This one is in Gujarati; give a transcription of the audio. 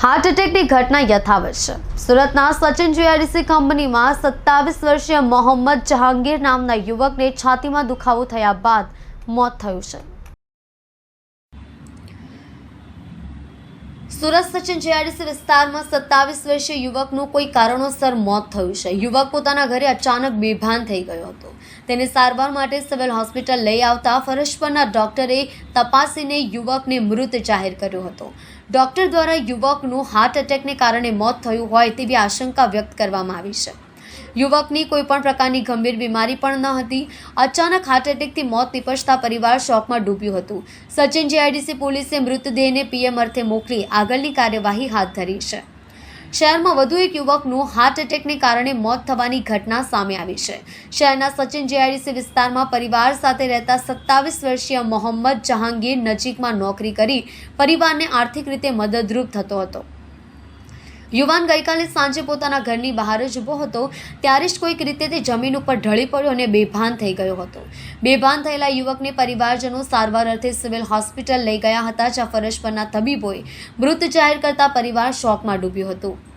હાર્ટ એટેકની ઘટના યથાવત છે। સુરતના સચિન જીઆઈડીસી કંપનીમાં 27 વર્ષીય મોહમ્મદ જહાંગીર નામના યુવકને છાતીમાં દુખાવો થયા બાદ મોત થયું છે। સુરત સચિન જીઆઈડીસી વિસ્તારમાં 27 વર્ષીય યુવકનું કોઈ કારણોસર મોત થયું છે। યુવક પોતાના ઘરે અચાનક બેભાન થઈ ગયો હતો। તેને સારવાર માટે સિવિલ હોસ્પિટલ લઈ આવતા ફરજ પરના ડોક્ટરે તપાસીને યુવકને મૃત જાહેર કર્યો હતો। ડોક્ટર દ્વારા યુવકનું હાર્ટ એટેકને કારણે મોત થયું હોય તેવી આશંકા વ્યક્ત કરવામાં આવી છે। યુવકની કોઈ પણ પ્રકારની ગંભીર બીમારી પણ ન હતી। અચાનક હાર્ટ એટેકથી મોત નિપજતા પરિવાર શોકમાં ડૂબ્યું હતું। સચિન જીઆઈડીસી પોલીસે મૃતદેહને પીએમ અર્થે મોકલી આગળની કાર્યવાહી હાથ ધરી છે। શહેરમાં વધુ એક યુવકનું હાર્ટ એટેકને કારણે મોત થવાની ઘટના સામે આવી છે। શહેરના સચિન જીઆઈડીસી વિસ્તારમાં પરિવાર સાથે રહેતા 27 વર્ષીય મોહમ્મદ જહાંગીર નજીકમાં નોકરી કરી પરિવારને આર્થિક રીતે મદદરૂપ થતો હતો। યુવાન ગઈકાલે સાંજે પોતાના ઘરની બહાર જ ઊભો હતો ત્યારે જ કોઈક રીતે તે જમીન ઉપર ઢળી પડ્યો અને બેભાન થઈ ગયો હતો। બેભાન થયેલા યુવકને પરિવારજનો સારવાર અર્થે સિવિલ હોસ્પિટલ લઈ ગયા હતા, જ્યાં ફરજ પરના તબીબોએ મૃત જાહેર કરતા પરિવાર શોકમાં ડૂબ્યું હતું।